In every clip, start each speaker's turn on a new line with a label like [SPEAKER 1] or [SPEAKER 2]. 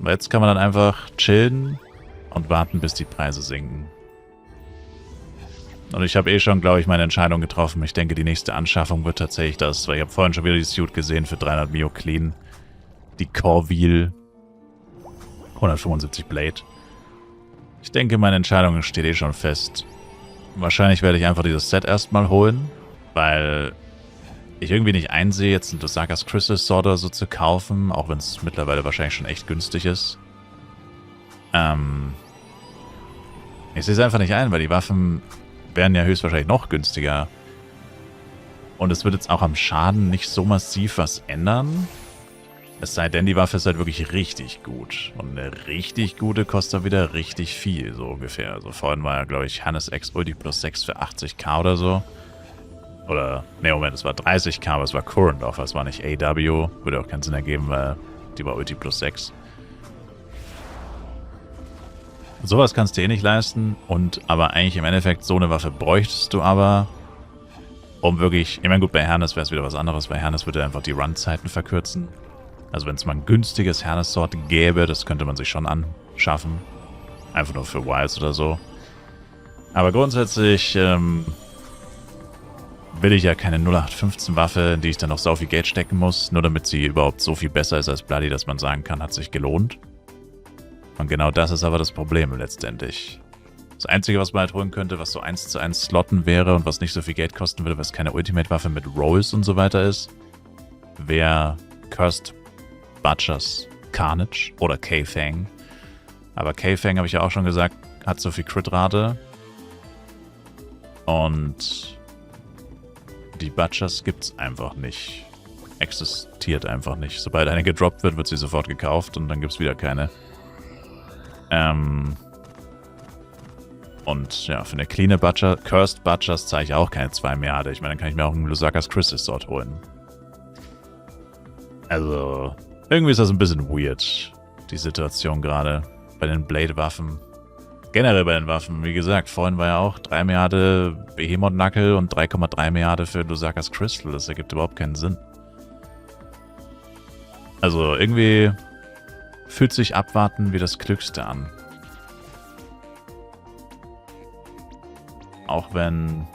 [SPEAKER 1] Aber jetzt kann man dann einfach chillen und warten, bis die Preise sinken. Und ich habe eh schon, glaube ich, meine Entscheidung getroffen. Ich denke, die nächste Anschaffung wird tatsächlich das, weil ich habe vorhin schon wieder die Suit gesehen für 300 Mio Clean. Die Corville 175 Blade. Ich denke, meine Entscheidung steht eh schon fest. Wahrscheinlich werde ich einfach dieses Set erstmal holen, weil ich irgendwie nicht einsehe, jetzt ein Dosakas Crystal Sword oder so zu kaufen, auch wenn es mittlerweile wahrscheinlich schon echt günstig ist. Ich sehe es einfach nicht ein, weil die Waffen werden ja höchstwahrscheinlich noch günstiger. Und es wird jetzt auch am Schaden nicht so massiv was ändern. Es sei denn, die Waffe ist halt wirklich richtig gut. Und eine richtig gute kostet wieder richtig viel, so ungefähr. Also vorhin war ja, glaube ich, Hannes X Ulti plus 6 für 80k oder so. Oder, ne, Moment, es war 30k, aber es war Current Offer, es war nicht AW. Würde auch keinen Sinn ergeben, weil die war Ulti plus 6. Sowas kannst du eh nicht leisten. Und aber eigentlich im Endeffekt, so eine Waffe bräuchtest du aber, um wirklich, ich meine gut, bei Hernes wäre es wieder was anderes. Bei Hernes würde er einfach die Run-Zeiten verkürzen. Also wenn es mal ein günstiges Hernes-Sword gäbe, das könnte man sich schon anschaffen. Einfach nur für Wilds oder so. Aber grundsätzlich will ich ja keine 0815-Waffe, in die ich dann noch so viel Geld stecken muss, nur damit sie überhaupt so viel besser ist als Bloody, dass man sagen kann, hat sich gelohnt. Und genau das ist aber das Problem letztendlich. Das Einzige, was man halt holen könnte, was so 1:1 slotten wäre und was nicht so viel Geld kosten würde, was keine Ultimate-Waffe mit Rolls und so weiter ist, wäre Cursed Butchers Carnage oder K-Fang. Aber K-Fang, habe ich ja auch schon gesagt, hat so viel Crit-Rate. Und die Butchers gibt's einfach nicht. Existiert einfach nicht. Sobald eine gedroppt wird, wird sie sofort gekauft und dann gibt's wieder keine. Und ja, für eine cleane Butcher, Cursed Butchers zahle ich auch keine 2 Milliarden. Ich meine, dann kann ich mir auch einen Lusakas Crystal Sword holen. Also, irgendwie ist das ein bisschen weird, die Situation gerade bei den Blade-Waffen. Generell bei den Waffen, wie gesagt, vorhin war ja auch 3 Milliarden Behemoth-Knuckle und 3,3 Milliarden für Lusakas Crystal. Das ergibt überhaupt keinen Sinn. Also, irgendwie fühlt sich Abwarten wie das Klügste an. Auch wenn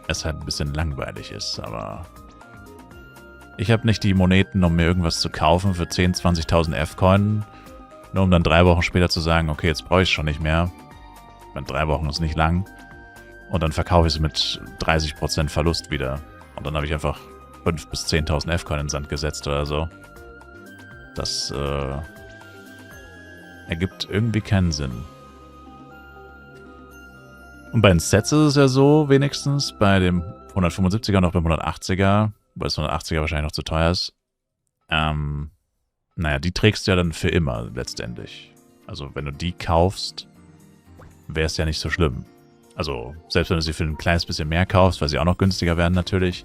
[SPEAKER 1] es halt ein bisschen langweilig ist, aber ich habe nicht die Moneten, um mir irgendwas zu kaufen für 10.000, 20.000 F-Coin, nur um dann 3 Wochen später zu sagen, okay, jetzt brauche ich es schon nicht mehr. Ich meine, 3 Wochen ist nicht lang. Und dann verkaufe ich es mit 30% Verlust wieder. Und dann habe ich einfach 5.000 bis 10.000 F-Coin in den Sand gesetzt oder so. Das ergibt irgendwie keinen Sinn. Und bei den Sets ist es ja so, wenigstens, bei dem 175er und auch beim 180er, weil das 180er wahrscheinlich noch zu teuer ist. Naja, die trägst du ja dann für immer, letztendlich. Also, wenn du die kaufst, wäre es ja nicht so schlimm. Also, selbst wenn du sie für ein kleines bisschen mehr kaufst, weil sie auch noch günstiger werden, natürlich.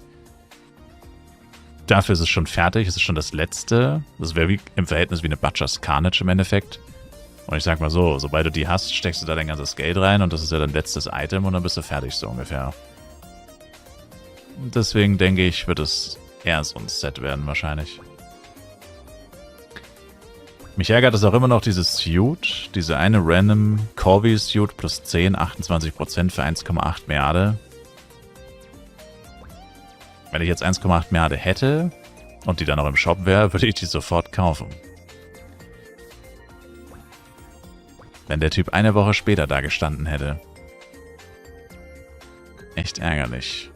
[SPEAKER 1] Dafür ist es schon fertig, es ist schon das Letzte. Das wäre im Verhältnis wie eine Butchers Carnage im Endeffekt. Und ich sag mal so, sobald du die hast, steckst du da dein ganzes Geld rein und das ist ja dein letztes Item und dann bist du fertig, so ungefähr. Deswegen denke ich, wird es eher so ein Set werden, wahrscheinlich. Mich ärgert es auch immer noch dieses Suit, diese eine random Corvée Suit plus 10, 28% für 1,8 Milliarden. Wenn ich jetzt 1,8 Milliarden hätte und die dann noch im Shop wäre, würde ich die sofort kaufen. Wenn der Typ eine Woche später da gestanden hätte. Echt ärgerlich.